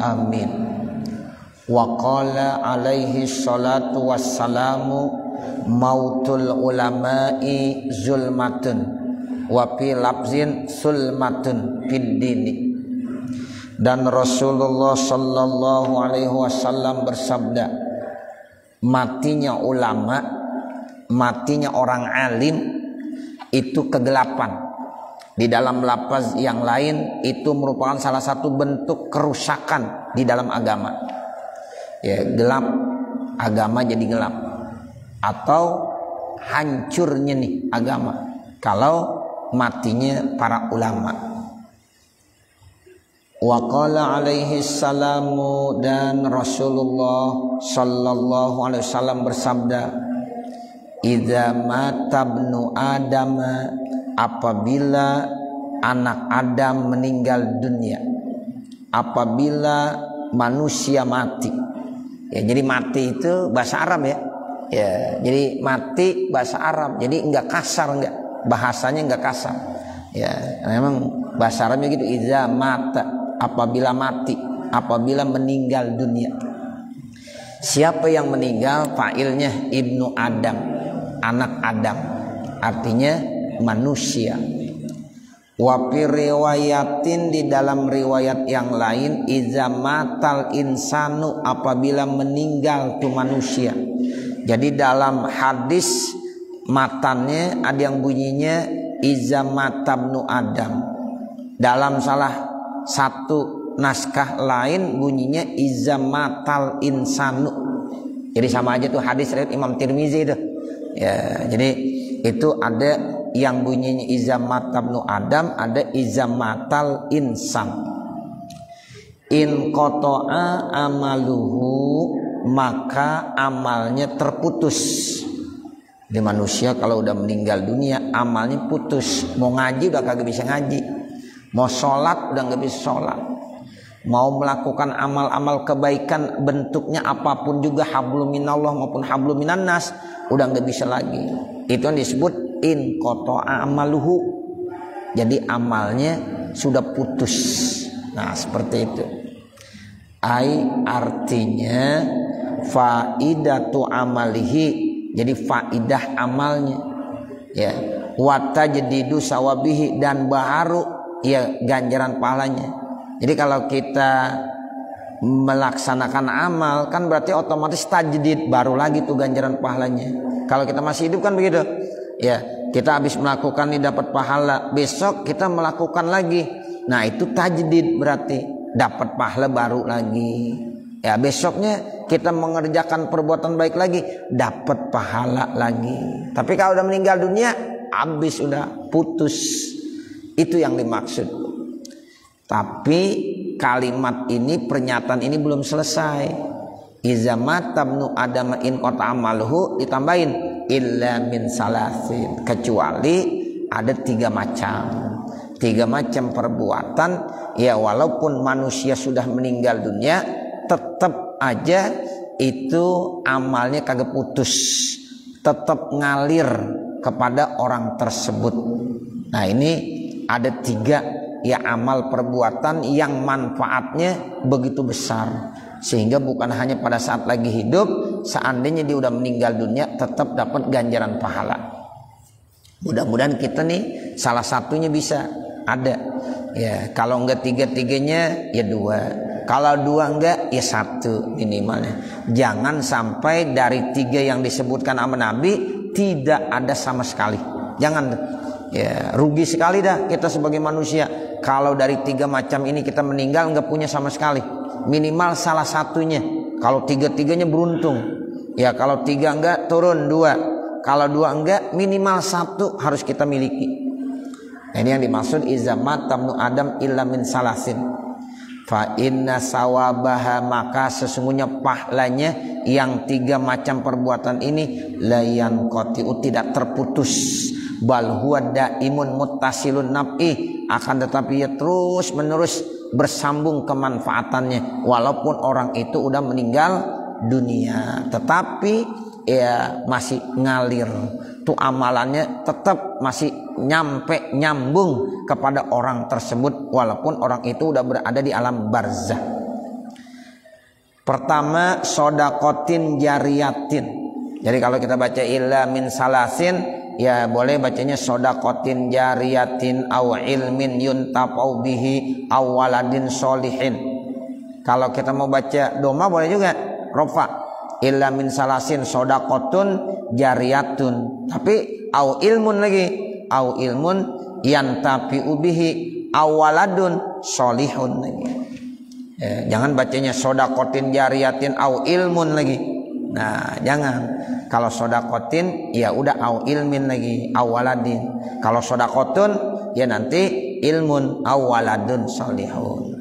amin. Wa qala alaihi salatu wassalamu mautul ulama'i zulmatun wa fi lafzin sulmatun fid dini. Dan Rasulullah sallallahu alaihi wasallam bersabda, matinya ulama, matinya orang alim itu kegelapan. Di dalam lafaz yang lain itu merupakan salah satu bentuk kerusakan di dalam agama. Ya, gelap, agama jadi gelap. Atau hancurnya nih agama kalau matinya para ulama. Wa qala alaihi salamu, dan Rasulullah sallallahu alaihi wasallam bersabda, idza mata ibnu adam, apabila anak Adam meninggal dunia, apabila manusia mati. Ya, jadi mati itu bahasa Arab ya. Ya, jadi mati bahasa Arab. Jadi enggak kasar, enggak, bahasanya enggak kasar. Ya, memang bahasa Arabnya gitu, idza mata, apabila mati, apabila meninggal dunia. Siapa yang meninggal? Fa'ilnya ibnu Adam, anak Adam. Artinya manusia. Wa fi riwayatin, di dalam riwayat yang lain, iza matal insanu, apabila meninggal tuh manusia. Jadi dalam hadis matannya ada yang bunyinya iza matabnu Adam. Dalam salah satu naskah lain bunyinya iza matal insanu. Jadi sama aja tuh hadis riwayat Imam Tirmizi itu. Ya, jadi itu ada yang bunyinya iza matabnu Adam, ada iza matal insan. In qata'a amaluhu, maka amalnya terputus. Di manusia kalau udah meninggal dunia amalnya putus. Mau ngaji udah kagak bisa ngaji, mau sholat udah nggak bisa sholat, mau melakukan amal-amal kebaikan bentuknya apapun juga, hablum minallah maupun hablum minannas, udah nggak bisa lagi. Itu yang disebut in qata'a amaluhu. Jadi amalnya sudah putus. Nah, seperti itu. Artinya faidatu amalihi, jadi faidah amalnya. Ya, wa tajdidu sawabihi, dan baru ya ganjaran pahalanya. Jadi kalau kita melaksanakan amal kan berarti otomatis tajdid, baru lagi tuh ganjaran pahalanya. Kalau kita masih hidup kan begitu. Ya, kita habis melakukan ini dapat pahala, besok kita melakukan lagi. Nah, itu tajdid, berarti dapat pahala baru lagi. Ya, besoknya kita mengerjakan perbuatan baik lagi, dapat pahala lagi. Tapi kalau udah meninggal dunia, habis, udah putus. Itu yang dimaksud. Tapi kalimat ini, pernyataan ini belum selesai. Iza mata ibnu Adam in qata'a amaluhu, ditambahin illa min salasin, kecuali ada 3 macam. 3 macam perbuatan. Ya, walaupun manusia sudah meninggal dunia, tetap aja itu amalnya kagak putus, tetap ngalir kepada orang tersebut. Nah, ini ada 3 ya amal perbuatan yang manfaatnya begitu besar, sehingga bukan hanya pada saat lagi hidup, seandainya dia udah meninggal dunia tetap dapat ganjaran pahala. Mudah-mudahan kita nih salah satunya bisa ada. Ya, kalau enggak 3-3-nya ya 2. Kalau 2 enggak ya 1 minimalnya. Jangan sampai dari 3 yang disebutkan sama Nabi tidak ada sama sekali. Jangan. Ya, rugi sekali dah kita sebagai manusia kalau dari 3 macam ini kita meninggal enggak punya sama sekali. Minimal salah satunya. Kalau 3-3-nya beruntung. Ya, kalau 3 enggak turun 2. Kalau 2 enggak minimal 1 harus kita miliki. Nah, ini yang dimaksud iza mata ibnu Adam illa min salasin. Fa inna sawabaha, maka sesungguhnya pahalanya yang 3 macam perbuatan ini layan qati'u, tidak terputus. Bal huwa daimun muttasilun naf'i, akan tetapi ya terus menerus bersambung kemanfaatannya walaupun orang itu udah meninggal dunia, tetapi ya masih ngalir tuh amalannya, tetap masih nyambung kepada orang tersebut walaupun orang itu udah berada di alam barzah. Pertama sodakotin jariyatin. Jadi kalau kita baca illa min salasin, ya boleh bacanya sodakotin jariyatin aw ilmin yuntafau bihi aw waladin solihin. Kalau kita mau baca doma boleh juga rofa illa min salasin sodakotun jariyatun. Tapi aw ilmun lagi, aw ilmun yantafi'u bihi aw waladun solihun lagi. Ya, jangan bacanya sodakotin jariyatin au ilmun lagi. Nah, jangan. Kalau sodakotin ya udah au ilmin lagi, au waladin. Kalau sodakotun ya nanti ilmun au waladun solihun.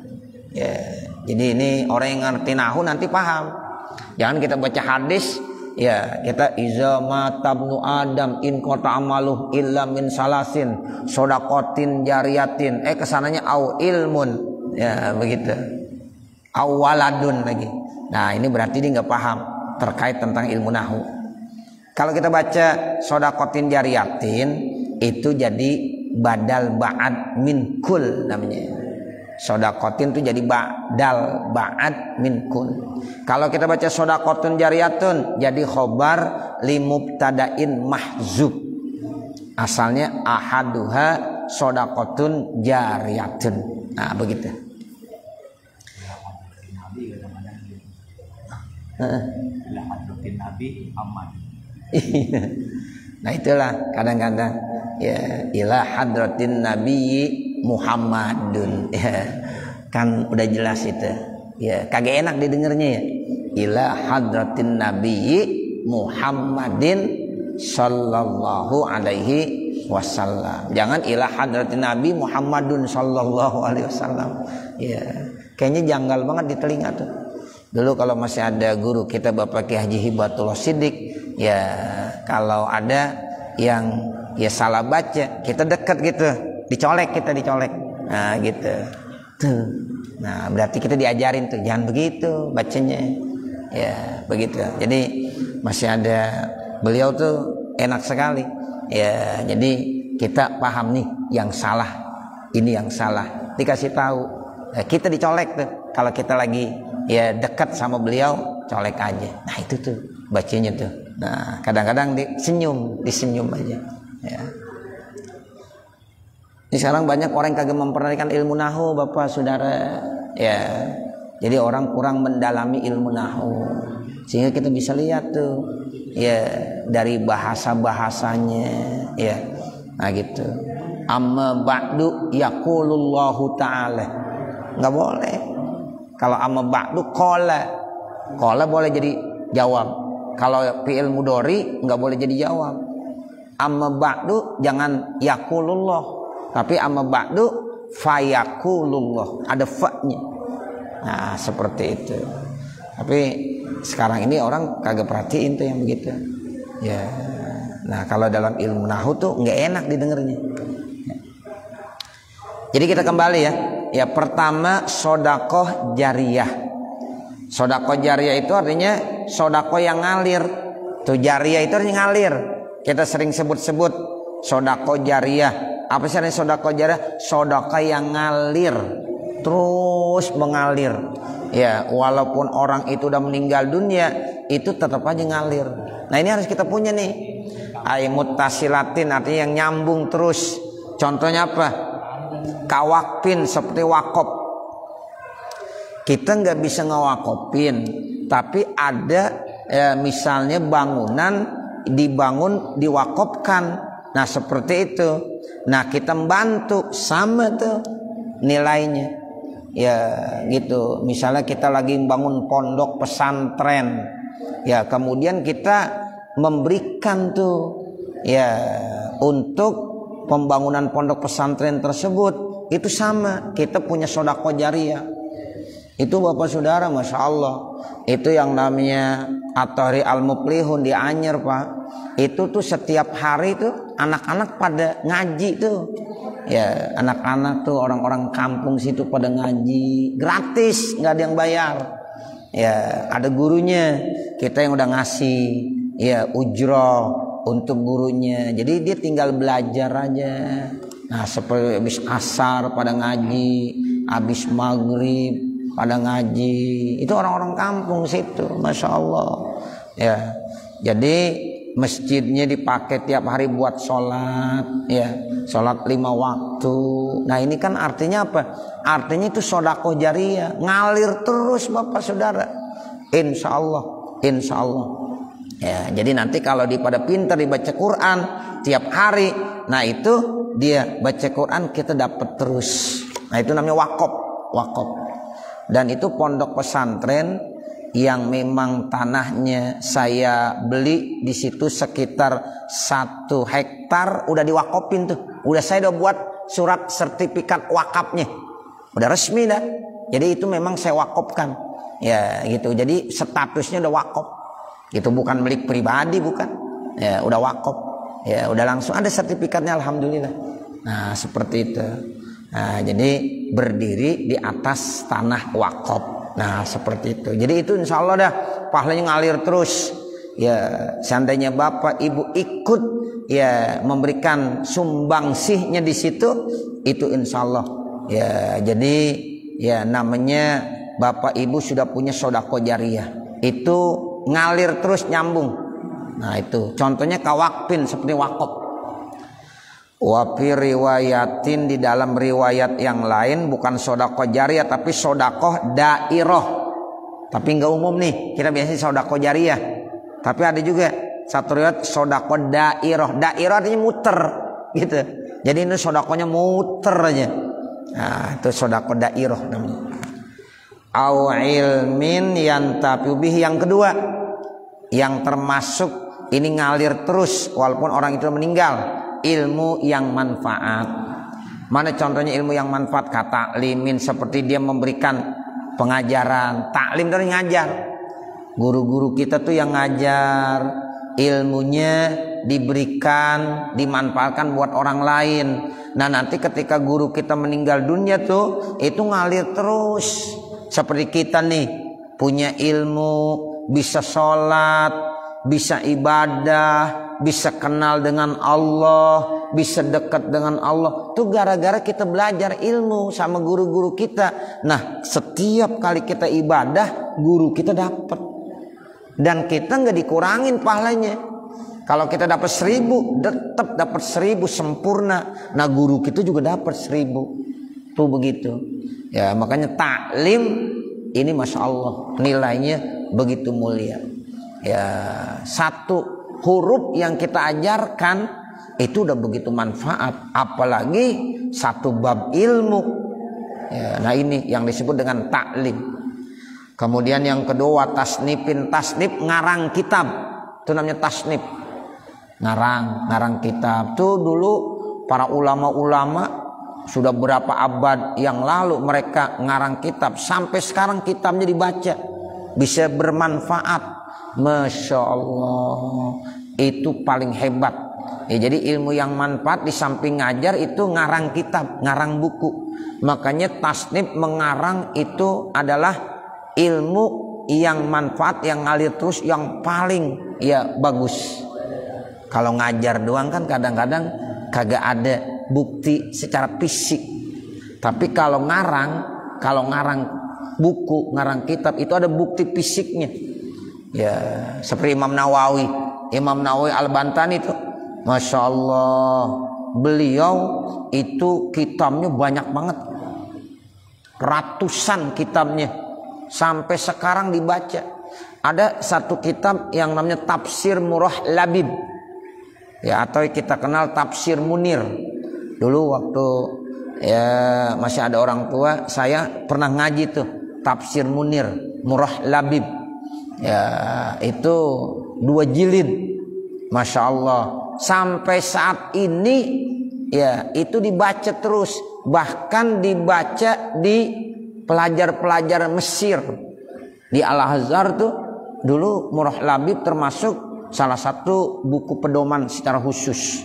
Ya, jadi ini orang yang ngerti nahu nanti paham. Jangan kita baca hadis ya kita iza matabnu adam in kota amaluh illa min salasin sodakotin jariyatin. Kesananya au ilmun ya begitu. Awaladun lagi. Nah ini berarti dia nggak paham terkait tentang ilmu nahu. Kalau kita baca sodakotin jariyatin itu jadi badal ba'ad min kul namanya. Sodakotin itu jadi badal ba'ad min kul. Kalau kita baca sodakotin jariyatun jadi khobar limubtadain mahzub. Asalnya ahaduha sodakotun jariyatun. Nah begitu. Nah itulah kadang-kadang ya ila hadratin nabi Muhammadun ya, kan udah jelas itu ya kagak enak didengarnya ya ila hadratin nabi Muhammadin sallallahu alaihi wasallam. Jangan ila hadratin nabi Muhammadun sallallahu alaihi wasallam ya kayaknya janggal banget di telinga tuh. Dulu kalau masih ada guru kita Bapak Ki Haji Hibatullah Siddiq ya kalau ada yang ya salah baca kita dekat gitu dicolek nah gitu tuh. Nah berarti kita diajarin tuh jangan begitu bacanya ya begitu. Jadi masih ada beliau tuh enak sekali ya jadi kita paham nih yang salah ini yang salah dikasih tahu ya, kita dicolek tuh kalau kita lagi ya dekat sama beliau colek aja. Nah itu tuh bacanya tuh. Nah kadang-kadang disenyum aja. Ya. Ini sekarang banyak orang yang kagak memperhatikan ilmu nahu, bapak saudara. Ya, jadi orang kurang mendalami ilmu nahu, sehingga kita bisa lihat tuh, ya dari bahasanya, ya, nah gitu. Amma ba'du yaqulullahu ta'ala, nggak boleh. Kalau amma ba'du qala boleh jadi jawab. Kalau fi'il mudhari nggak boleh jadi jawab. Amma ba'du jangan yaqulullah, tapi amma ba'du fayaqulullah, ada fa-nya. Nah, seperti itu. Tapi sekarang ini orang kagak perhatiin tuh yang begitu. Ya. Nah, kalau dalam ilmu nahwu tuh nggak enak didengarnya. Jadi kita kembali ya. Ya pertama sodakoh jariyah. Sodakoh jariyah itu artinya sodakoh yang ngalir. Tuh jariyah itu artinya ngalir. Kita sering sebut-sebut sodakoh jariyah. Apa sih artinya sodakoh jariyah? Sodakoh yang ngalir, terus mengalir. Ya walaupun orang itu udah meninggal dunia, itu tetap aja ngalir. Nah ini harus kita punya nih. Muttasilatin artinya yang nyambung terus. Contohnya apa? Kawakpin seperti wakop. Kita nggak bisa ngawakopin, tapi ada misalnya bangunan dibangun diwakopkan. Nah seperti itu. Nah kita membantu sama tuh nilainya. Ya gitu. Misalnya kita lagi membangun pondok pesantren. Ya kemudian kita memberikan tuh ya untuk pembangunan pondok pesantren tersebut itu sama, kita punya sedekah jariyah. Itu Bapak Saudara, Masya Allah, itu yang namanya At-Tahri Al-Muflihun di Anyer Pak. Itu tuh setiap hari tuh anak-anak pada ngaji tuh. Ya anak-anak tuh orang-orang kampung situ pada ngaji gratis, nggak ada yang bayar. Ya ada gurunya, kita yang udah ngasih ya ujroh untuk gurunya, jadi dia tinggal belajar aja. Nah seperti habis asar pada ngaji, habis maghrib pada ngaji. Itu orang-orang kampung situ, masya Allah. Ya, jadi masjidnya dipakai tiap hari buat sholat, ya, sholat 5 waktu. Nah ini kan artinya apa? Artinya itu sodakoh jariyah, ngalir terus bapak saudara. Insya Allah, insya Allah. Ya, jadi nanti kalau pada pintar dibaca Quran tiap hari, nah itu dia baca Quran kita dapat terus. Nah itu namanya wakaf, wakaf. Dan itu pondok pesantren yang memang tanahnya saya beli di situ sekitar 1 hektar udah diwakopin tuh. Udah saya udah buat surat sertifikat wakafnya. Udah resmi dah. Jadi itu memang saya wakopkan. Ya gitu. Jadi statusnya udah wakop. Gitu, bukan milik pribadi, bukan. Ya udah wakop. Ya udah langsung ada sertifikatnya, alhamdulillah. Nah, seperti itu. Nah, jadi berdiri di atas tanah wakaf. Nah seperti itu. Jadi itu insya Allah dah pahalanya ngalir terus. Ya seandainya bapak ibu ikut ya memberikan sumbangsihnya di situ, itu insya Allah. Ya jadi ya namanya bapak ibu sudah punya sodako jariyah. Itu ngalir terus nyambung. Nah itu contohnya kawakpin seperti wakaf. Wafi riwayatin, di dalam riwayat yang lain bukan sodakoh jariyah tapi sodakoh dairah. Tapi nggak umum nih, kita biasanya sodakoh jariyah. Tapi ada juga satu riwayat sodakoh dairah. Dairah artinya muter, gitu. Jadi ini sodakohnya muter aja. Nah itu sodakoh dairah namanya. Au ilmin yantafi'u bihi, yang kedua, yang termasuk ini ngalir terus walaupun orang itu meninggal. Ilmu yang manfaat. Mana contohnya ilmu yang manfaat? Kata limin, seperti dia memberikan pengajaran. Taklim dari ngajar. Guru-guru kita tuh yang ngajar, ilmunya diberikan, dimanfaatkan buat orang lain. Nah nanti ketika guru kita meninggal dunia tuh, itu ngalir terus. Seperti kita nih punya ilmu, bisa sholat, bisa ibadah, bisa kenal dengan Allah, bisa dekat dengan Allah. Itu gara-gara kita belajar ilmu sama guru-guru kita. Nah setiap kali kita ibadah, guru kita dapat. Dan kita nggak dikurangin pahalanya. Kalau kita dapat 1000, tetap dapat 1000 sempurna. Nah guru kita juga dapat 1000. Tuh begitu. Ya makanya taklim ini masya Allah nilainya begitu mulia. Ya satu huruf yang kita ajarkan itu udah begitu manfaat, apalagi satu bab ilmu. Ya, nah ini yang disebut dengan taklim. Kemudian yang kedua tasnipin, tasnip ngarang kitab, itu namanya tasnip. Ngarang kitab. Tuh dulu para ulama-ulama sudah berapa abad yang lalu mereka ngarang kitab, sampai sekarang kitabnya dibaca, bisa bermanfaat. Masya Allah, itu paling hebat. Ya, jadi ilmu yang manfaat di samping ngajar itu ngarang kitab, ngarang buku. Makanya tasnif mengarang itu adalah ilmu yang manfaat, yang ngalir terus, yang paling ya bagus. Kalau ngajar doang kan kadang-kadang kagak ada bukti secara fisik. Tapi kalau ngarang buku, ngarang kitab itu ada bukti fisiknya. Ya seperti Imam Nawawi Al-Bantani itu, masya Allah, beliau itu kitabnya banyak banget, ratusan kitabnya, sampai sekarang dibaca. Ada satu kitab yang namanya Tafsir Murah Labib, ya atau kita kenal Tafsir Munir. Dulu waktu ya masih ada orang tua, saya pernah ngaji tuh Tafsir Munir Murah Labib. Ya itu 2 jilid, masya Allah, sampai saat ini ya itu dibaca terus, bahkan dibaca di pelajar-pelajar Mesir di Al-Azhar tuh. Dulu Murah Labib termasuk salah satu buku pedoman secara khusus.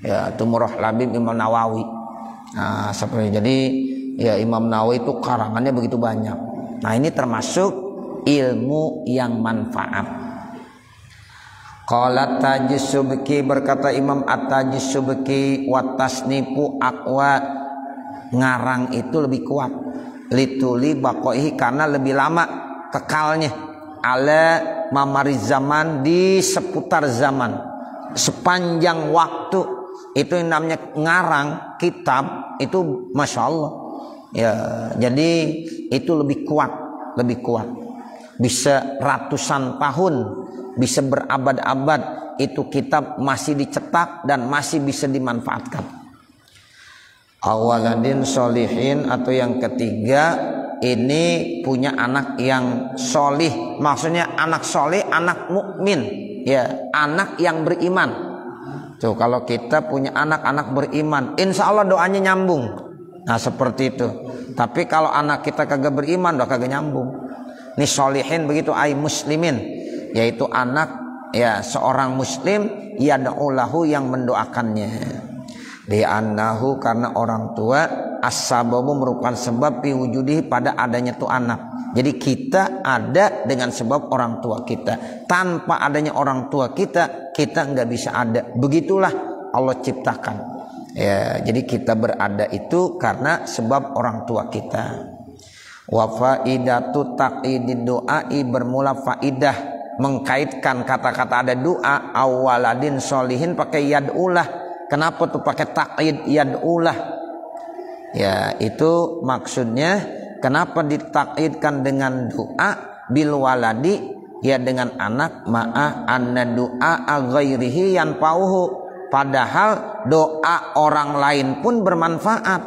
Ya itu Murah Labib Imam Nawawi. Nah seperti jadi ya Imam Nawawi itu karangannya begitu banyak. Nah ini termasuk ilmu yang manfaat. Qala Tajis-Subki, berkata Imam At-Tajis-Subki, wa tasnifu aqwa, ngarang itu lebih kuat. lituli baqaihi karena lebih lama kekalnya ala mamariz zaman di seputar zaman sepanjang waktu. Itu yang namanya ngarang kitab itu Masya Allah ya. Jadi itu lebih kuat bisa ratusan tahun, bisa berabad-abad itu kitab masih dicetak dan masih bisa dimanfaatkan. Awaladin solihin atau yang ketiga ini punya anak yang solih, maksudnya anak solih, anak mukmin ya, anak yang beriman. Tuh kalau kita punya anak-anak beriman, insya Allah doanya nyambung. Nah seperti itu. Tapi kalau anak kita kagak beriman, udah kagak nyambung. Ini solihin begitu ay muslimin, yaitu anak ya seorang muslim yad'ulahu yang mendoakannya. Li'annahu karena orang tua as-sababu merupakan sebab biwujudihi pada adanya tuh anak. Jadi kita ada dengan sebab orang tua kita. Tanpa adanya orang tua kita nggak bisa ada. Begitulah Allah ciptakan. Ya, jadi kita berada itu karena sebab orang tua kita. Wa faidatu taqidid du'ai bermula faidah mengkaitkan kata-kata ada doa awaladin solihin pakai yad'ulah. Kenapa tuh pakai taqid yad'ulah? Ya, itu maksudnya kenapa ditaidkan dengan doa bil waladi ya dengan anak ma'a anna doa ghairihi yanfa'uhu, padahal doa orang lain pun bermanfaat.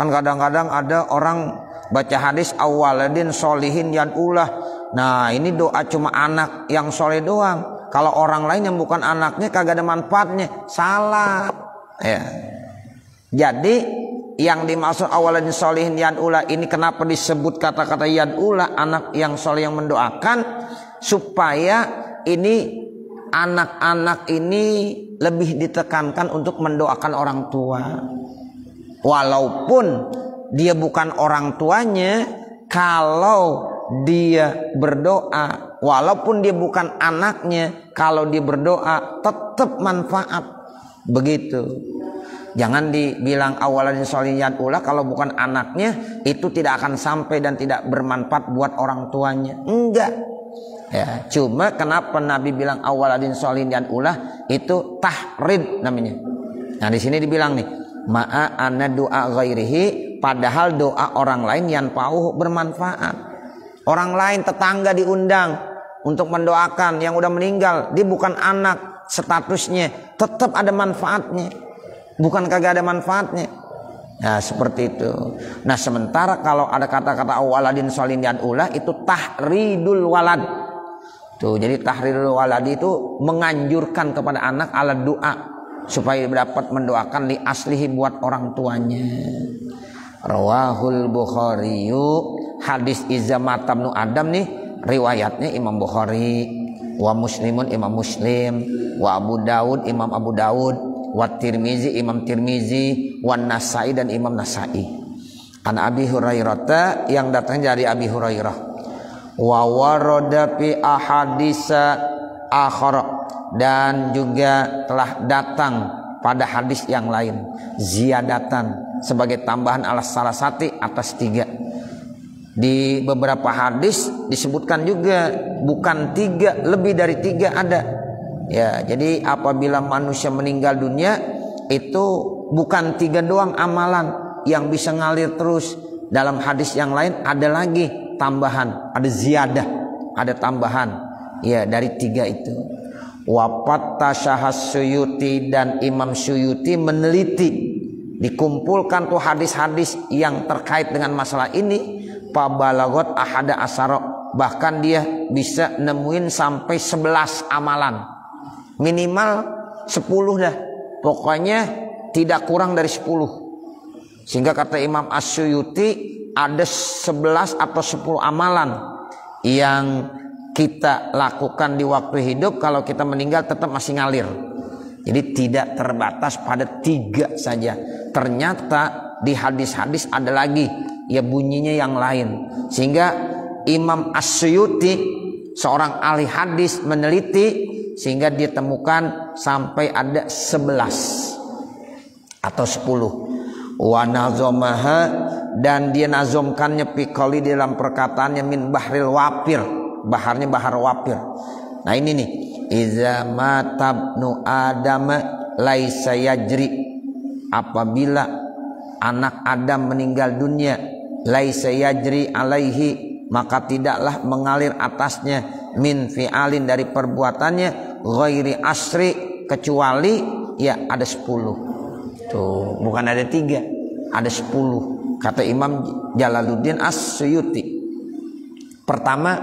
Kan kadang-kadang ada orang baca hadis awaladin solihin yad'ulah. Nah ini doa cuma anak yang soleh doang. Kalau orang lain yang bukan anaknya kagak ada manfaatnya. Salah ya. Jadi yang dimaksud awaladin solihin yad'ulah ini kenapa disebut kata-kata yad'ulah, anak yang soleh yang mendoakan, supaya ini anak-anak ini lebih ditekankan untuk mendoakan orang tua. Walaupun dia bukan orang tuanya, kalau dia berdoa, walaupun dia bukan anaknya, kalau dia berdoa tetap manfaat. Begitu. Jangan dibilang awaladin solihin yad'ulah kalau bukan anaknya itu tidak akan sampai dan tidak bermanfaat buat orang tuanya. Enggak. Ya, cuma kenapa Nabi bilang awaladin solihin yad'ulah itu tahrid namanya. Nah di sini dibilang nih ma'a anna doa ghairihi, padahal doa orang lain yang pauh bermanfaat. Orang lain tetangga diundang untuk mendoakan yang udah meninggal, dia bukan anak statusnya, tetap ada manfaatnya, bukan kagak ada manfaatnya. Nah seperti itu. Nah sementara kalau ada kata-kata awaladin solihin yad'ulah itu tahridul walad. Tuh jadi tahridul walad itu menganjurkan kepada anak ala doa supaya dapat mendoakan li aslihi buat orang tuanya. Rawahul Bukhari, hadis Iza matam nu Adam nih riwayatnya Imam Bukhari, wa Muslimun Imam Muslim, wa Abu Daud Imam Abu Daud, wa Tirmizi Imam Tirmizi, wa Nasai dan Imam Nasai. An Abi Hurairah yang datang dari Abi Hurairah. Wa warada fi ahadisa akhara, dan juga telah datang pada hadis yang lain ziyadatan sebagai tambahan alas salah satu atas 3. Di beberapa hadis disebutkan juga bukan 3, lebih dari 3 ada. Ya, jadi apabila manusia meninggal dunia itu bukan 3 doang amalan yang bisa ngalir terus. Dalam hadis yang lain ada lagi tambahan, ada ziyadah, ada tambahan. Ya, dari 3 itu. Wafat Tasyahas Suyuti dan Imam Suyuti meneliti, dikumpulkan tuh hadis-hadis yang terkait dengan masalah ini. Pabalagot ahada asaro, bahkan dia bisa nemuin sampai 11 amalan, minimal 10 dah, pokoknya tidak kurang dari 10. Sehingga kata Imam As-Suyuti ada 11 atau 10 amalan yang kita lakukan di waktu hidup, kalau kita meninggal tetap masih ngalir. Jadi tidak terbatas pada 3 saja. Ternyata di hadis-hadis ada lagi ya bunyinya yang lain. Sehingga Imam As-Suyuti seorang ahli hadis meneliti sehingga dia temukan sampai ada 11 atau 10. Wa nazamaha, dan dia nazomkannya fi qouli dalam perkataannya min bahril wapir, baharnya bahar wapir. Nah ini nih, iza matabnu adam laisa yajri, apabila anak Adam meninggal dunia, laisa yajri alaihi, maka tidaklah mengalir atasnya min fi'alin dari perbuatannya ghairi asri, kecuali ya ada 10. Tuh, bukan ada 3, ada 10. Kata Imam Jalaluddin As-Suyuti. Pertama,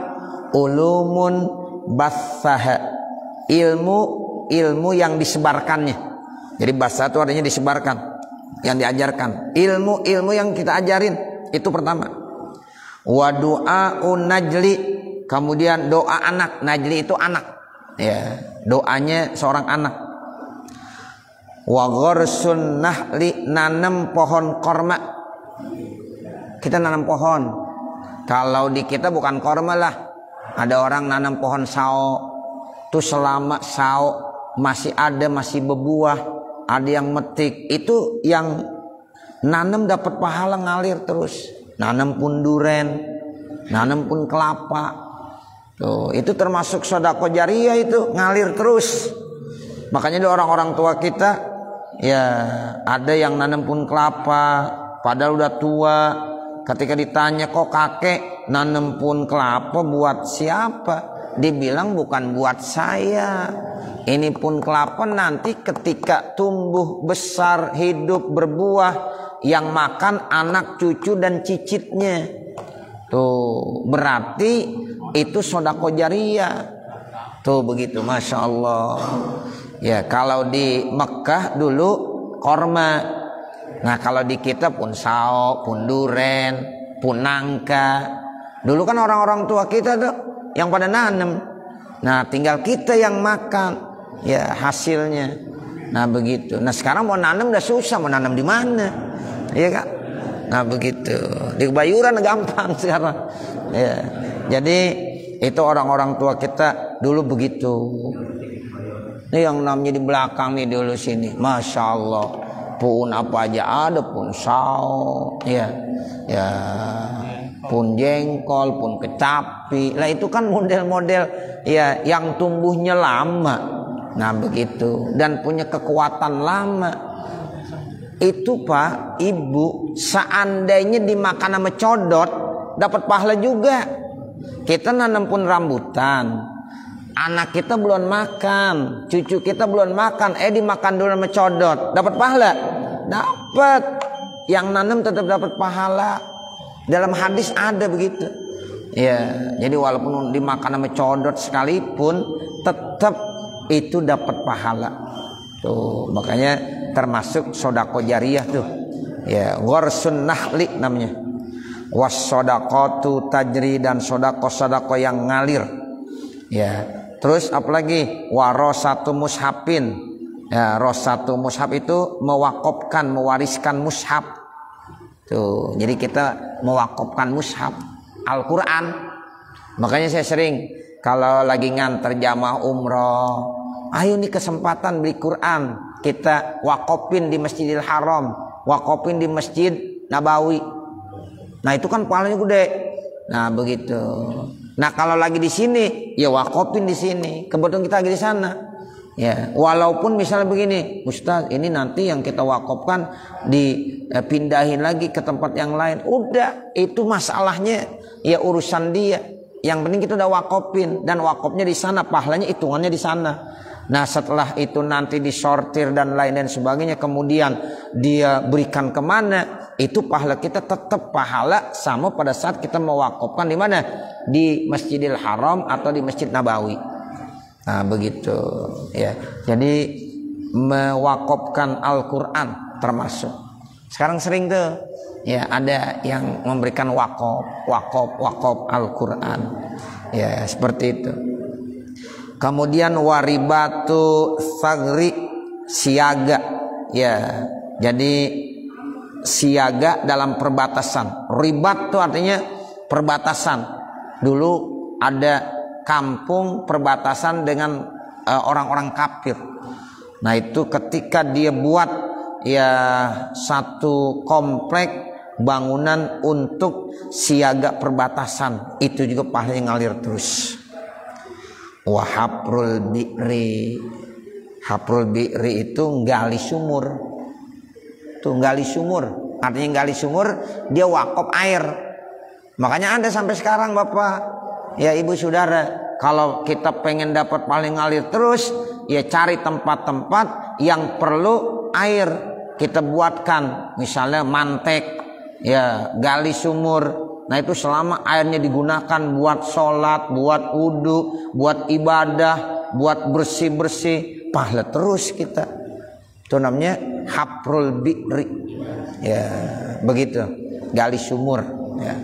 ulumun bassaha, ilmu yang disebarkannya. Jadi basah itu artinya disebarkan, yang diajarkan. Ilmu yang kita ajarin, itu pertama. Wa du'aun najli, kemudian doa anak. Najli itu anak, ya, doanya seorang anak. Wa gharsun nahli, nanam pohon korma. Kita nanam pohon. Kalau di kita bukan korma lah. Ada orang nanam pohon sao, tuh selama sao masih ada, masih berbuah, ada yang metik, itu yang nanam dapat pahala ngalir terus. Nanam pun duren, nanam pun kelapa. Tuh, itu termasuk sedekah jariyah, itu ngalir terus. Makanya orang-orang tua kita ya ada yang nanam pun kelapa padahal udah tua. Ketika ditanya, kok kakek nanam pun kelapa buat siapa? Dibilang bukan buat saya. Ini pun kelapa nanti ketika tumbuh besar, hidup, berbuah, yang makan anak, cucu, dan cicitnya. Tuh, berarti itu sedekah jariyah. Tuh begitu, Masya Allah. Ya, kalau di Mekah dulu korma. Nah kalau di kita pun sao, pun duren, pun nangka. Dulu kan orang-orang tua kita tuh yang pada nanam. Nah tinggal kita yang makan ya hasilnya. Nah begitu. Nah sekarang mau nanam udah susah, mau nanam di mana? Iya kan? Nah begitu. Di Kebayuran gampang sekarang. Ya. Jadi itu orang-orang tua kita dulu begitu. Ini yang namanya di belakang nih dulu sini, Masya Allah. Pun apa aja ada, pun sao, ya, pun jengkol, pun kecapi. Lah itu kan model-model ya yang tumbuhnya lama. Nah begitu, dan punya kekuatan lama. Itu Pak, Ibu, seandainya dimakan sama codot, dapat pahala juga. Kita nanam pun rambutan, anak kita belum makan, cucu kita belum makan, dimakan dulu sama codot, dapat pahala? Dapat. Yang nanam tetap dapat pahala. Dalam hadis ada begitu. Ya, jadi walaupun dimakan sama codot sekalipun, tetap itu dapat pahala. Tuh, makanya termasuk sedekah jariyah tuh. Ya, gharsun nahli namanya. Was shadaqatu tajri, dan sedekah yang ngalir. Ya. Terus apalagi warosatu mushafin. Ya, rosatu mushaf itu mewakafkan, mewariskan mushaf. Tuh, jadi kita mewakafkan mushaf Al-Qur'an. Makanya saya sering kalau lagi nganter jamaah umroh, ayo nih kesempatan beli Quran, kita wakafin di Masjidil Haram, wakafin di Masjid Nabawi. Nah, itu kan pahalanya gede. Nah, begitu. Nah kalau lagi di sini ya wakafin di sini. Kebetulan kita lagi di sana. Ya, walaupun misalnya begini, Ustaz, ini nanti yang kita wakafkan dipindahin lagi ke tempat yang lain. Udah, itu masalahnya ya urusan dia. Yang penting kita udah wakafin, dan wakafnya di sana, pahalanya hitungannya di sana. Nah setelah itu nanti disortir dan lain dan sebagainya, kemudian dia berikan kemana, itu pahala kita tetap pahala sama pada saat kita mewakafkan di mana, di Masjidil Haram atau di Masjid Nabawi. Nah begitu ya. Jadi mewakafkan Al-Quran termasuk. Sekarang sering tuh ya ada yang memberikan wakaf Al-Quran. Ya seperti itu. Kemudian waribatu sagri, siaga. Ya, jadi siaga dalam perbatasan. Ribat itu artinya perbatasan. Dulu ada kampung perbatasan dengan orang-orang kafir. Nah itu ketika dia buat ya satu komplek bangunan untuk siaga perbatasan, itu juga pahalanya ngalir terus. Wa haprul bi'ri, haprul bi'ri itu gali sumur. Tuh gali sumur, artinya gali sumur dia wakaf air. Makanya ada sampai sekarang Bapak, ya Ibu Saudara, kalau kita pengen dapat paling ngalir terus, ya cari tempat-tempat yang perlu air. Kita buatkan misalnya mantek, ya gali sumur. Nah itu selama airnya digunakan buat sholat, buat wudhu, buat ibadah, buat bersih-bersih, pahala terus kita. Itu namanya haprul bi'ri. Ya, begitu. Gali sumur, ya.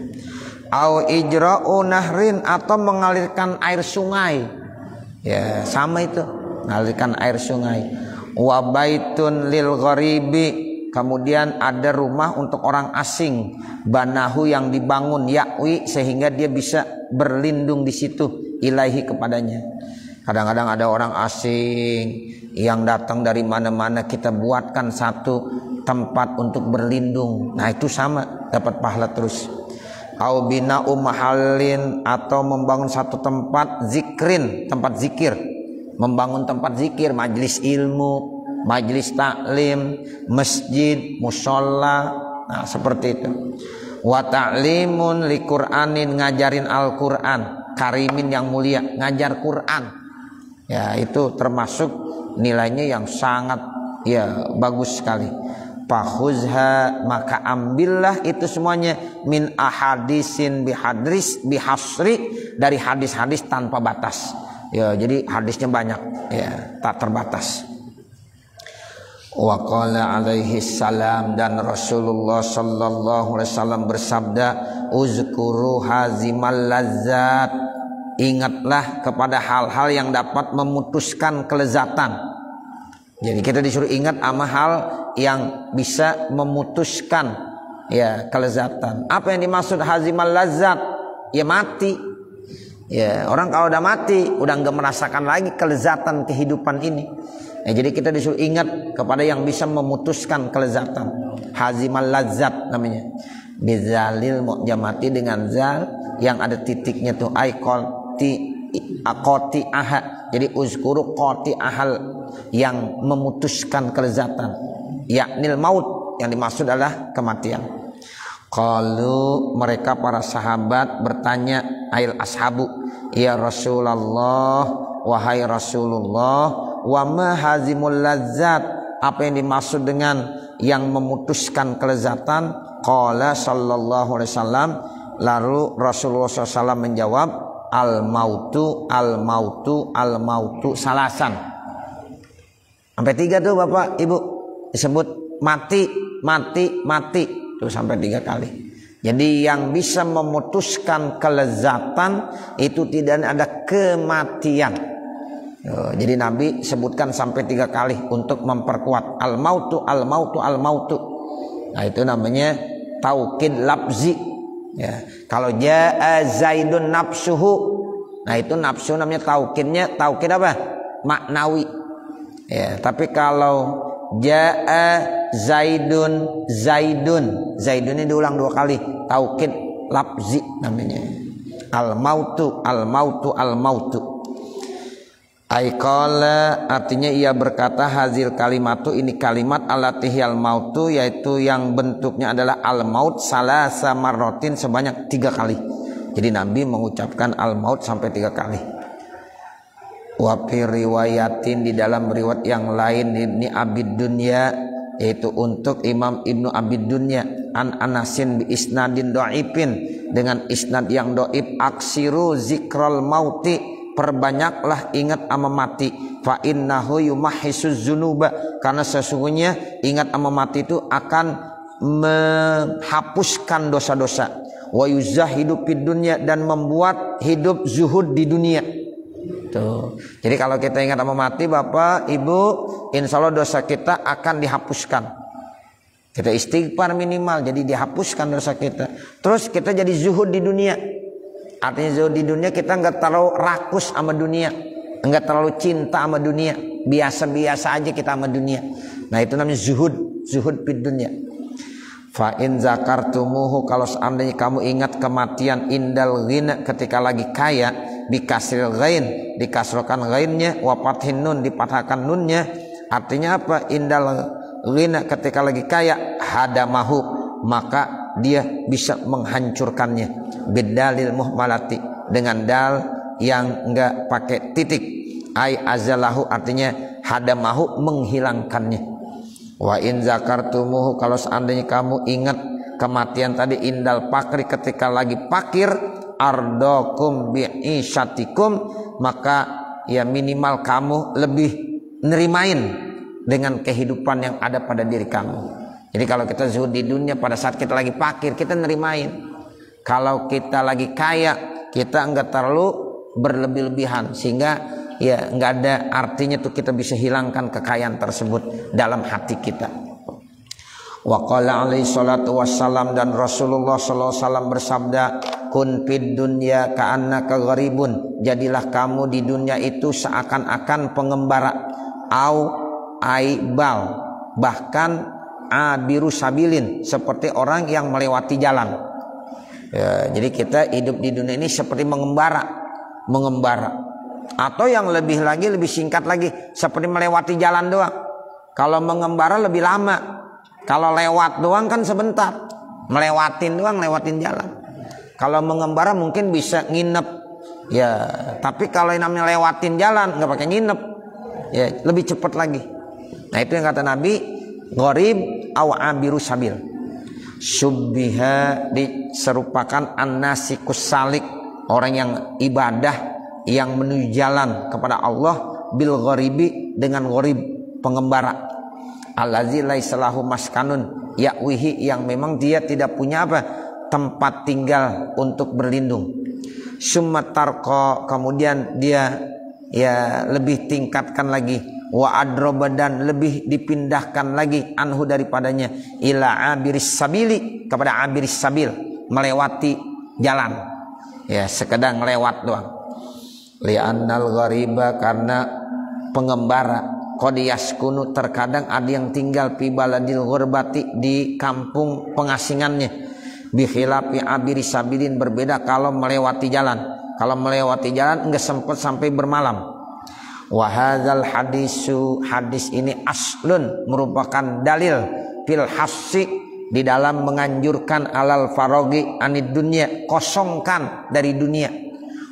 Au ijra'u nahrin, atau mengalirkan air sungai. Ya, sama itu. Mengalirkan air sungai. Wa baitun lil gharibi, kemudian ada rumah untuk orang asing, banahu yang dibangun, yakwi, sehingga dia bisa berlindung di situ, ilaihi kepadanya. Kadang-kadang ada orang asing yang datang dari mana-mana, kita buatkan satu tempat untuk berlindung. Nah itu sama, dapat pahala terus. Au bina'u mahallin, atau membangun satu tempat zikrin, tempat zikir. Membangun tempat zikir, majelis ilmu, majelis taklim, masjid, musola, nah seperti itu. Wa ta'limun li Qur'anin, ngajarin Al-Qur'an, karimin yang mulia, ngajar Qur'an. Ya itu termasuk nilainya yang sangat ya bagus sekali. Fakhuzha, maka ambillah itu semuanya, min ahadisin bihasri, dari hadis-hadis tanpa batas. Ya jadi hadisnya banyak, ya tak terbatas. Wa qala alaihi salam, dan Rasulullah sallallahu alaihi wasallam bersabda, uzkuru hazimal lazzat, ingatlah kepada hal-hal yang dapat memutuskan kelezatan. Jadi kita disuruh ingat sama hal yang bisa memutuskan ya kelezatan. Apa yang dimaksud hazimal lazzat? Ya mati. Ya, orang kalau udah mati udah nggak merasakan lagi kelezatan kehidupan ini. Ya, jadi kita disuruh ingat kepada yang bisa memutuskan kelezatan. Hazimal lazzat namanya. Bizalil mu'jamati, dengan zal yang ada titiknya tuh, qati aha. Jadi uzkuru qati ahal, yang memutuskan kelezatan. Yaknil maut, yang dimaksud adalah kematian. Qalu, mereka para sahabat bertanya, ail ashabu, ya Rasulullah, wahai Rasulullah, wa ma hazimul lazzat, apa yang dimaksud dengan yang memutuskan kelezatan? Qala sallallahu alaihi wasallam, lalu Rasulullah SAW menjawab, al mautu salasan. Sampai 3 tuh Bapak Ibu disebut mati tuh sampai 3 kali. Jadi yang bisa memutuskan kelezatan itu tidak ada kematian. Jadi Nabi sebutkan sampai 3 kali untuk memperkuat al mautu. Nah itu namanya taukid lafzi. Ya. Kalau jaa Zaidun nafsuhu, nah itu nafsu namanya taukidnya taukid apa? Maknawi. Ya, tapi kalau jaa Zaidun ini diulang 2 kali, taukid lafzi namanya. Al mautu. Aikala, artinya ia berkata, hazil kalimatu, ini kalimat, alatihil mautu, yaitu yang bentuknya adalah al maut, salasa marrotin, sebanyak 3 kali. Jadi Nabi mengucapkan al maut sampai 3 kali. Wa fi riwayatin, di dalam riwayat yang lain, Ibni Abid Dunya, yaitu untuk Imam Ibnu Abid Dunya, an Anasin bi isnadin dhaifin, dengan isnad yang dhaif, aksiru zikral mauti, perbanyaklah ingat ama mati, fa innahu yumahisuz zunuba, karena sesungguhnya ingat ama mati itu akan menghapuskan dosa-dosa, wa yuzahidu fid dunya, dan membuat hidup zuhud di dunia. Tuh. Jadi kalau kita ingat ama mati Bapak Ibu, insya Allah dosa kita akan dihapuskan. Kita istighfar minimal, jadi dihapuskan dosa kita. Terus kita jadi zuhud di dunia. Artinya zuhud di dunia, kita nggak terlalu rakus sama dunia, nggak terlalu cinta sama dunia, biasa-biasa aja kita sama dunia. Nah itu namanya zuhud fid dunya. Fa in zakartumuhu, kalau seandainya kamu ingat kematian indal ghina, ketika lagi kaya, bikasril ghain, dikasrokan ghainnya, wa fathin nun, dipatahkan nunnya. Artinya apa? Indal ghina, ketika lagi kaya, hadamahu, maka dia bisa menghancurkannya. Bidalil muhmalati, dengan dal yang enggak pakai titik. Ai azalahu, artinya hadamahu, menghilangkannya. Wa in zakartumuhu, kalau seandainya kamu ingat kematian tadi indal pakri, ketika lagi pakir, ardokum bi'isyatikum, maka ya minimal kamu lebih nerimain dengan kehidupan yang ada pada diri kamu. Jadi kalau kita zuhud di dunia, pada saat kita lagi pakir kita nerimain. Kalau kita lagi kaya, kita enggak terlalu berlebih-lebihan, sehingga ya nggak ada artinya tuh kita bisa hilangkan kekayaan tersebut dalam hati kita. Wa qala alaihi salatu wassalam, dan Rasulullah sallallahu alaihi wasallam bersabda, kun fid dunya ka'annaka gharibun, jadilah kamu di dunia itu seakan-akan pengembara, au aibal, bahkan abiru sabilin, seperti orang yang melewati jalan. Ya, jadi kita hidup di dunia ini seperti mengembara. Atau yang lebih lagi, lebih singkat lagi, seperti melewati jalan doang. Kalau mengembara lebih lama. Kalau lewat doang kan sebentar. Lewatin jalan. Kalau mengembara mungkin bisa nginep. Ya, tapi kalau yang namanya lewatin jalan nggak pakai nginep, ya lebih cepat lagi. Nah itu yang kata Nabi, gharib aw abiru sabil. Subbiha, diserupakan an-nasikus salik, orang yang ibadah, yang menuju jalan kepada Allah, bil gharibi, dengan gharib, pengembara, allazi laisa lahu maskanun ya'wihi, yang memang dia tidak punya apa? Tempat tinggal untuk berlindung. Summa tarqa, kemudian dia ya lebih tingkatkan lagi, wa adroba, dan lebih dipindahkan lagi, anhu, daripadanya, ila abiris sabili, kepada abiris sabil, melewati jalan, ya sekedar melewat doang. Li'annal ghariba, karena pengembara, qad yaskunu, terkadang ada yang tinggal fi baladil ghurbati, di kampung pengasingannya, bi khilafi abiri sabilin, berbeda kalau melewati jalan. Kalau melewati jalan enggak sempat sampai bermalam. Wa hadzal hadisu, hadis ini aslun, merupakan dalil fil hassi, di dalam menganjurkan alal farogi anid dunya, kosongkan dari dunia,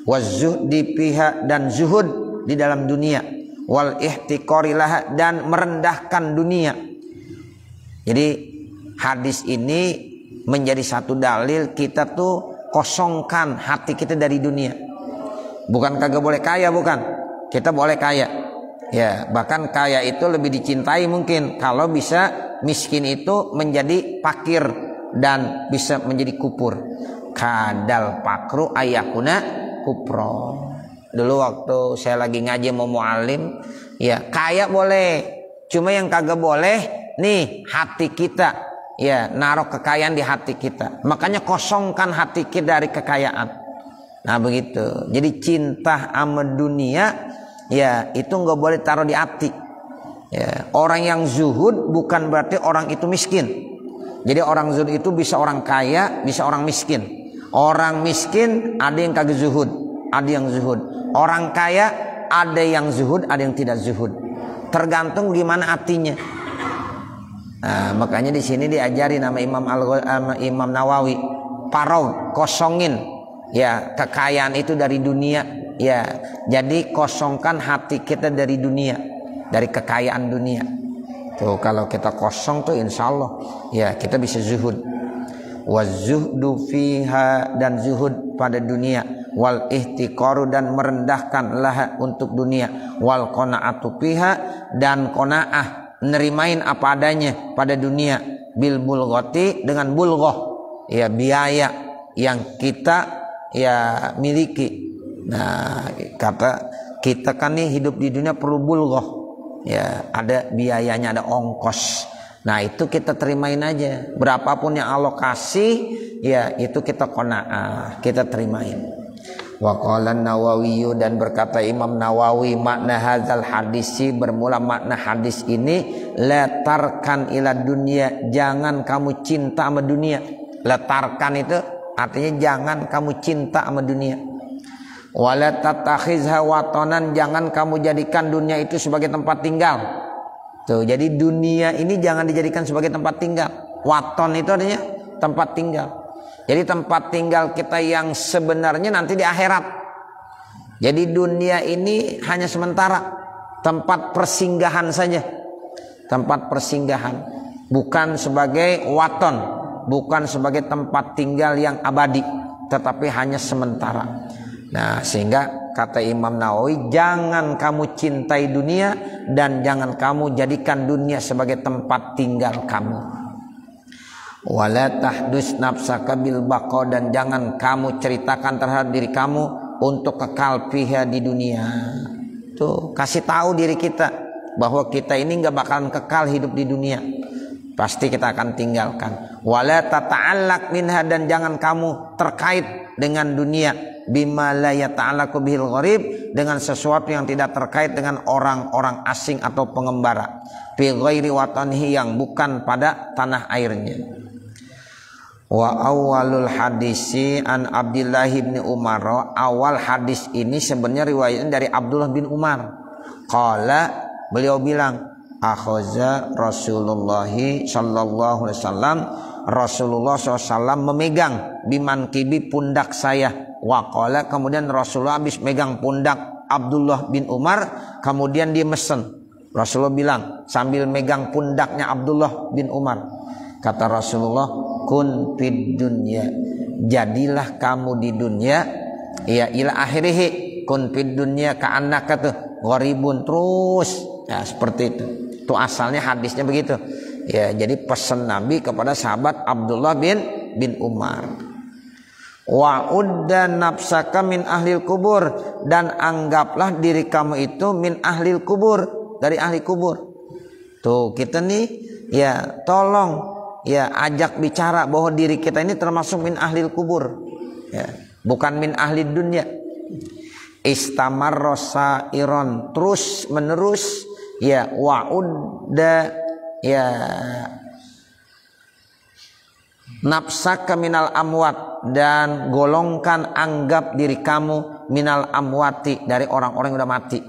wazuhdi pihak, dan zuhud di dalam dunia, wal ihtiqarilah, dan merendahkan dunia. Jadi hadis ini menjadi satu dalil kita tuh kosongkan hati kita dari dunia. Bukan kagak boleh kaya, bukan, kita boleh kaya, ya bahkan kaya itu lebih dicintai mungkin kalau bisa miskin itu menjadi fakir dan bisa menjadi kupur. Kadal pakru ayakuna kupro. Dulu waktu saya lagi ngaji mau mu'alim, ya kaya boleh, cuma yang kagak boleh nih hati kita, ya naruh kekayaan di hati kita. Makanya kosongkan hati kita dari kekayaan. Nah begitu. Jadi cinta sama dunia, ya itu nggak boleh taruh di hati. Ya, orang yang zuhud bukan berarti orang itu miskin. Jadi orang zuhud itu bisa orang kaya, bisa orang miskin. Orang miskin ada yang kagak zuhud, ada yang zuhud. Orang kaya ada yang zuhud, ada yang tidak zuhud. Tergantung gimana hatinya. Nah, makanya di sini diajari nama Imam Nawawi, parau, kosongin ya kekayaan itu dari dunia, ya. Jadi kosongkan hati kita dari dunia, dari kekayaan dunia. Tuh kalau kita kosong tuh insya Allah ya kita bisa zuhud. Wazuhdu fiha, dan zuhud pada dunia, wal ihtiqaru, dan merendahkan laha untuk dunia, wal qanaatu fiha, dan qanaah, nerimain apa adanya pada dunia, bil bulghati, dengan bulghah, ya biaya yang kita ya miliki. Nah kata kita kan nih hidup di dunia perlu bulghah, ya ada biayanya, ada ongkos. Nah itu kita terimain aja, berapapun yang Allah kasih, ya itu kita qanaah, kita terimain. Wa qala Nawawi, dan berkata Imam Nawawi, makna hadzal hadisi, bermula makna hadis ini, letarkan ila dunia, jangan kamu cinta sama dunia. Letarkan itu artinya jangan kamu cinta sama dunia. Wala tatakhizha watanan, jangan kamu jadikan dunia itu sebagai tempat tinggal. Tuh, jadi dunia ini jangan dijadikan sebagai tempat tinggal. Waton itu artinya tempat tinggal. Jadi tempat tinggal kita yang sebenarnya nanti di akhirat. Jadi dunia ini hanya sementara, tempat persinggahan saja. Tempat persinggahan, bukan sebagai waton, bukan sebagai tempat tinggal yang abadi, tetapi hanya sementara. Nah, sehingga kata Imam Nawawi, jangan kamu cintai dunia dan jangan kamu jadikan dunia sebagai tempat tinggal kamu. Wala tahdus nafsaka bil baqa, dan jangan kamu ceritakan terhadap diri kamu untuk kekal fiha di dunia. Tuh, kasih tahu diri kita bahwa kita ini nggak bakalan kekal hidup di dunia. Pasti kita akan tinggalkan. Wala tata'allaq minha, dan jangan kamu terkait dengan dunia bima la yata'allaqu bihil gharib, dengan sesuatu yang tidak terkait dengan orang-orang asing atau pengembara. Fi ghairi watanihi, yang bukan pada tanah airnya. Wa awalul hadisi an Abdullah bin Umar, awal hadis ini sebenarnya riwayatnya dari Abdullah bin Umar. Qala, beliau bilang, akhaza Rasulullah sallallahu alaihi wasallam, Rasulullah SAW memegang biman kibi, pundak saya. Wa qala, kemudian Rasulullah habis megang pundak Abdullah bin Umar, kemudian dia mesen. Rasulullah bilang sambil megang pundaknya Abdullah bin Umar, kata Rasulullah, kun fid dunya, jadilah kamu di dunia, ya ila akhirih, kun fid dunya ka'annaka tuh gharibun, terus ya seperti itu. Itu asalnya hadisnya begitu. Ya, jadi pesan Nabi kepada sahabat Abdullah bin Umar. Wa udda nafsaka min ahlil kubur, dan anggaplah diri kamu itu min ahlil kubur, dari ahli kubur. Tuh, kita nih ya tolong ya ajak bicara bahwa diri kita ini termasuk min ahlil kubur, ya, bukan min ahli dunia. Istamarra sa'iron, terus menerus, ya, wa'udda, ya, nafsaka minal amwat, dan golongkan, anggap diri kamu minal amwati, dari orang-orang yang udah mati.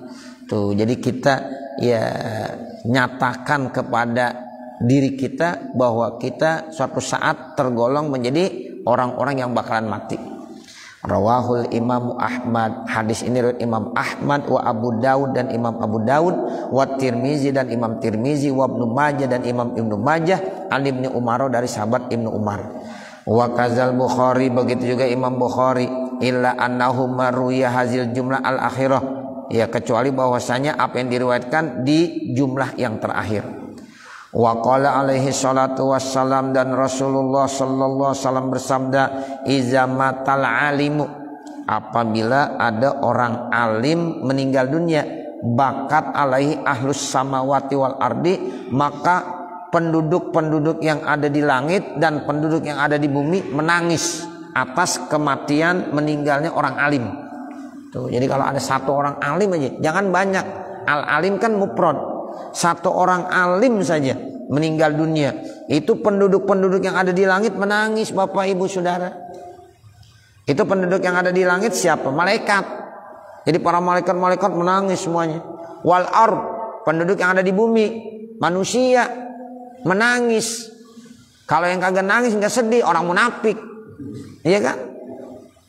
Tuh, jadi kita ya nyatakan kepada diri kita bahwa kita suatu saat tergolong menjadi orang-orang yang bakalan mati. Rawahul Imam Ahmad, hadis ini riwayat Imam Ahmad, wa Abu Daud, dan Imam Abu Daud, wa Tirmizi, dan Imam Tirmizi, wa Ibnu Majah, dan Imam Ibnu Majah, an Ibnu Umar, dari sahabat Ibnu Umar. Wa kazal Bukhari, begitu juga Imam Bukhari, illa annahu maruya hazil jumlah al akhirah, ya, kecuali bahwasanya apa yang diriwayatkan di jumlah yang terakhir. Wa qala alaihi salatu wassalam, dan Rasulullah sallallahu alaihi wasallam bersabda, iza matal alimu, apabila ada orang alim meninggal dunia, bakat alaihi ahlus samawati wal ardi, maka penduduk-penduduk yang ada di langit dan penduduk yang ada di bumi menangis atas kematian meninggalnya orang alim. Tuh, jadi kalau ada satu orang alim aja, jangan banyak. Al alim kan mufrad. Satu orang alim saja meninggal dunia, itu penduduk-penduduk yang ada di langit menangis, Bapak Ibu Saudara. Itu penduduk yang ada di langit siapa? Malaikat. Jadi para malaikat-malaikat menangis semuanya. Wal ard, penduduk yang ada di bumi, manusia menangis. Kalau yang kagak nangis nggak sedih, orang munafik. Iya kan?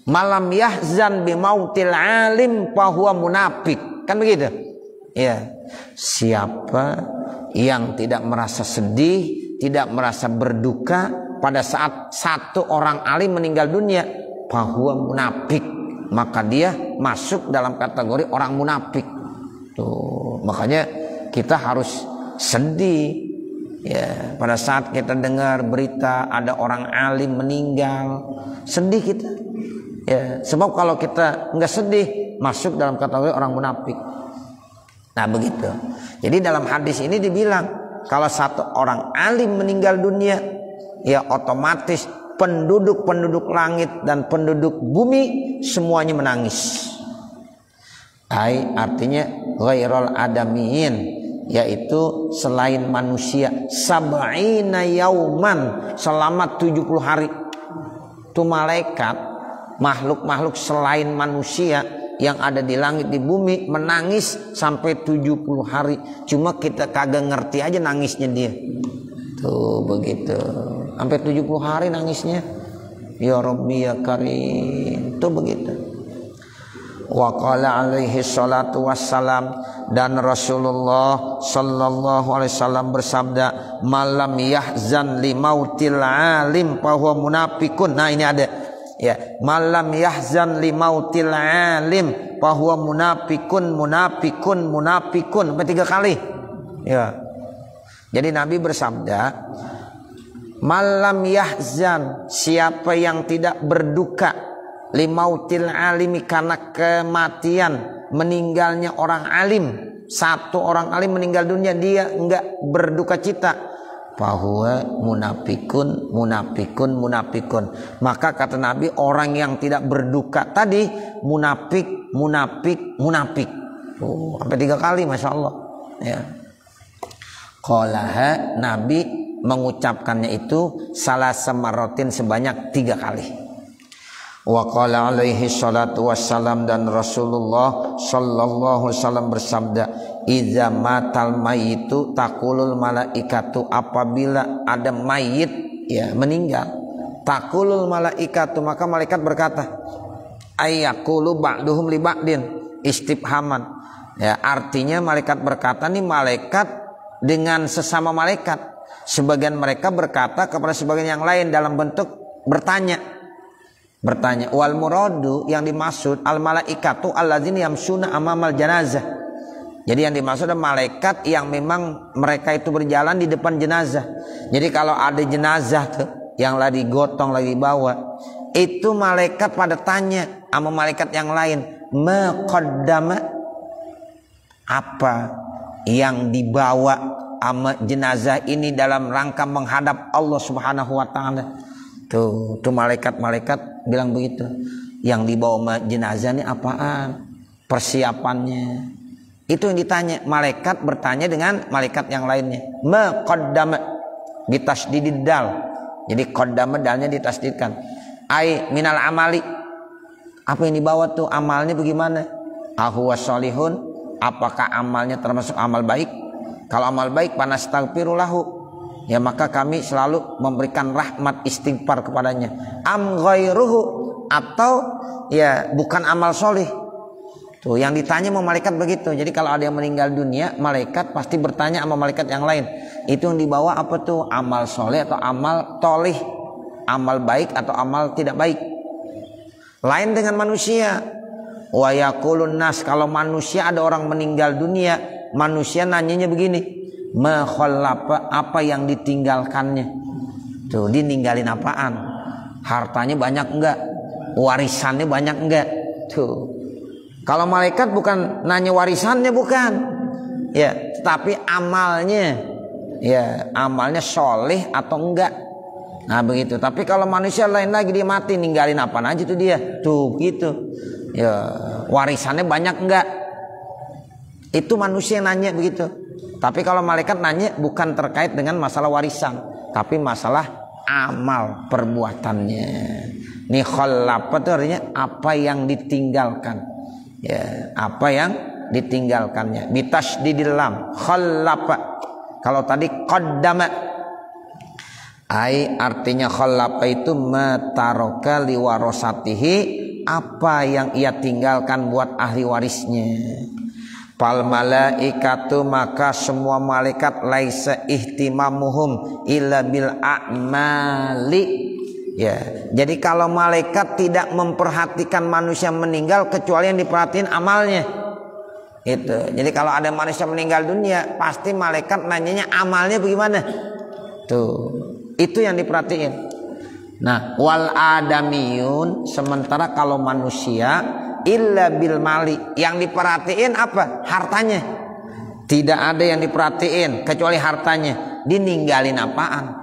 Malam yahzan bi mautil alim fahuwa munafik. Kan begitu? Ya. Siapa yang tidak merasa sedih, tidak merasa berduka pada saat satu orang alim meninggal dunia, fahuwa munafik, maka dia masuk dalam kategori orang munafik. Tuh, makanya kita harus sedih ya pada saat kita dengar berita ada orang alim meninggal, sedih kita. Ya, sebab kalau kita nggak sedih, masuk dalam kategori orang munafik. Nah begitu. Jadi dalam hadis ini dibilang kalau satu orang alim meninggal dunia, ya otomatis penduduk langit dan penduduk bumi semuanya menangis. Artinya ghairul adamiin, yaitu selain manusia, sab'ina yauman, selama 70 hari. Itu malaikat, makhluk-makhluk selain manusia yang ada di langit di bumi menangis sampai 70 hari. Cuma kita kagak ngerti aja nangisnya dia. Tuh begitu. Sampai 70 hari nangisnya. Ya Rabbi ya Karim. Tuh begitu. Wa qala alaihi salatu wassalam, dan Rasulullah sallallahu alaihi wasallam bersabda, malam yahzan li mautil alim fa huwa munafiqun. Nah ini ada ya, malam yahzan li mautil alim fa huwa munafiqun. Sampai 3 kali ya. Jadi Nabi bersabda, malam yahzan, siapa yang tidak berduka, limautil alimi, karena kematian, meninggalnya orang alim. Satu orang alim meninggal dunia, dia enggak berduka cita, fahuwa munafikun. Maka kata Nabi, orang yang tidak berduka tadi munafik. Sampai 3 kali, masya Allah ya. Qalaha, Nabi mengucapkannya itu salasa marratin, sebanyak 3 kali. Wa qala alaihi salatu wassalam, dan Rasulullah sallallahu alaihi wasallam bersabda, idza matal mayitu taqulul malaikatu, apabila ada mayit ya meninggal, taqulul malaikatu, maka malaikat berkata, ayyaqulu ba'duhum li ba'din, istifhaman ya, artinya malaikat berkata, nih malaikat dengan sesama malaikat, sebagian mereka berkata kepada sebagian yang lain dalam bentuk bertanya. Wal muradu, yang dimaksud al malaikatu alladzina yamsuna amamal janazah. Jadi yang dimaksud adalah malaikat yang memang mereka itu berjalan di depan jenazah. Jadi kalau ada jenazah tuh yang lagi gotong, lagi bawa, itu malaikat pada tanya sama malaikat yang lain, maqaddama, apa yang dibawa sama jenazah ini dalam rangka menghadap Allah Subhanahu wa taala. Tuh malaikat bilang begitu. Yang dibawa jenazah ini apaan? Persiapannya. Itu yang ditanya. Malaikat bertanya dengan malaikat yang lainnya. Maqaddama bitasdidid dal. Jadi qaddama dalnya ditasdidkan. Ai minal amali. Apa yang dibawa tuh? Amalnya bagaimana? Ahuwa sholihun. Apakah amalnya termasuk amal baik? Kalau amal baik, panastaghfirulahu, ya maka kami selalu memberikan rahmat istighfar kepadanya. Am ghairuhu, atau ya bukan amal soleh. Tuh yang ditanya sama malaikat begitu. Jadi kalau ada yang meninggal dunia, malaikat pasti bertanya sama malaikat yang lain, itu yang dibawa apa tuh? Amal soleh atau amal tolih? Amal baik atau amal tidak baik? Lain dengan manusia. Wa yaqulun nas, kalau manusia ada orang meninggal dunia, manusia nanyanya begini, ma khallafa, apa yang ditinggalkannya? Tuh, dininggalin apaan? Hartanya banyak enggak? Warisannya banyak enggak? Tuh. Kalau malaikat bukan nanya warisannya, bukan. Ya, tetapi amalnya. Ya, amalnya soleh atau enggak? Nah, begitu. Tapi kalau manusia lain lagi, dia mati, ninggalin apaan aja tuh dia? Tuh, gitu. Ya, warisannya banyak enggak? Itu manusia yang nanya begitu. Tapi kalau malaikat nanya bukan terkait dengan masalah warisan, tapi masalah amal perbuatannya. Nih khallafa itu artinya apa yang ditinggalkan. Ya, apa yang ditinggalkannya. Bitasdidil lam, khallafa. Kalau tadi qaddama, ai artinya khallafa itu mataroka liwarosatihi, apa yang ia tinggalkan buat ahli warisnya. Fal malaikatu, maka semua malaikat laisa ihtimamuhum illa bil a'mali. Ya, jadi kalau malaikat tidak memperhatikan manusia meninggal kecuali yang diperhatiin amalnya. Itu. Jadi kalau ada manusia meninggal dunia, pasti malaikat nanyanya amalnya bagaimana. Tuh, itu yang diperhatiin. Nah, wal adamiyun, sementara kalau manusia illa bil mali, yang diperhatiin apa? Hartanya. Tidak ada yang diperhatiin kecuali hartanya. Dininggalin apaan?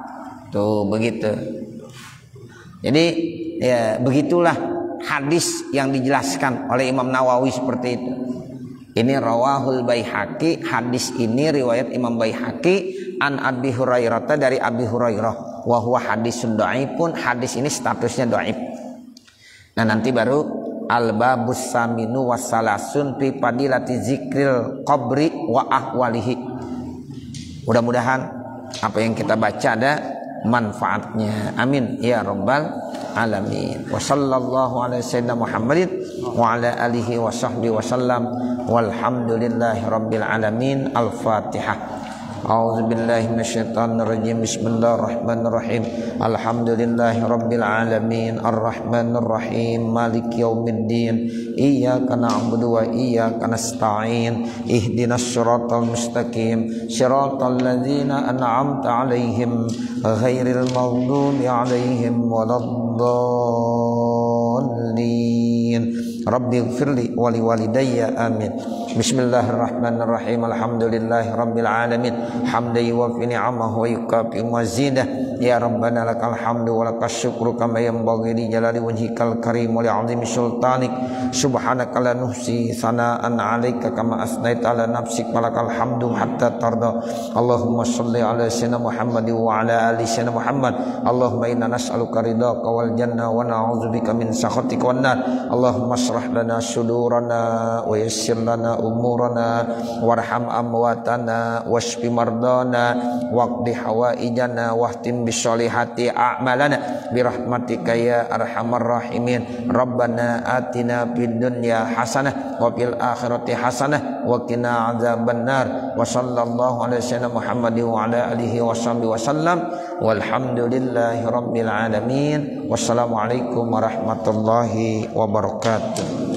Tuh begitu. Jadi ya begitulah hadis yang dijelaskan oleh Imam Nawawi seperti itu. Ini rawahul Baihaqi, hadis ini riwayat Imam Baihaqi an Abi Hurairah, dari Abi Hurairah, wa huwa hadisun dhaifun, hadis ini statusnya dhaif. Nah nanti baru al-babus saminu wassalasun fi fadilati zikril qabri wa ahwalihi. Mudah-mudahan apa yang kita baca ada manfaatnya. Amin ya rabbal alamin. Wa sallallahu ala sayyidina Muhammadin wa ala alihi wa sahbihi wa sallam. Walhamdulillahi rabbil alamin. Al-Fatihah. A'udzu billahi minasyaitonir rajim. Bismillahirrahmanirrahim. Alhamdulillahi rabbil alamin. Arrahmanir rahim. Maliki yaumiddin. Iyyaka na'budu wa iyyaka nasta'in. Ihdinas siratal mustaqim. Siratal ladzina an'amta 'alaihim ghairil maghdubi 'alaihim waladdallin. Rabbi ighfirli wa liwalidayya amin. Bismillahirrahmanirrahim. Alhamdulillahi rabbil alamin. Hamdan yuwaffi ni'amahu wa yukafi mazidah. Ya Rabbana lakal hamdu wa lakas syukru kama yanbaghi li jalali wajhikal karim wa li 'azimi sultanik. Subhanaka la nuhsi sana'an 'alaika kama asnaita 'ala nafsik wa lakal hamdu hatta tarda. Allahumma shalli 'ala sayyidina Muhammad wa 'ala ali sayyidina Muhammad. Allahumma inna nas'aluka ridhaka wal jannah wa na'udzubika min sakhatika wan nar. Allahumma shrah lana sudurana wa yassir lana umurana warham amwatana washfi mardana waqdi hawaijana wahtim bisolihati a'malana birahmatika ya arhamar rahimin. Rabbana atina fid dunya hasanah wa fil akhirati hasanah wa qina adzabannar. Wa sallallahu ala sayyidina Muhammadin wa ala alihi wa sahbihi wa sallam. Walhamdulillahi rabbil alamin. Wassalamualaikum warahmatullahi wabarakatuh.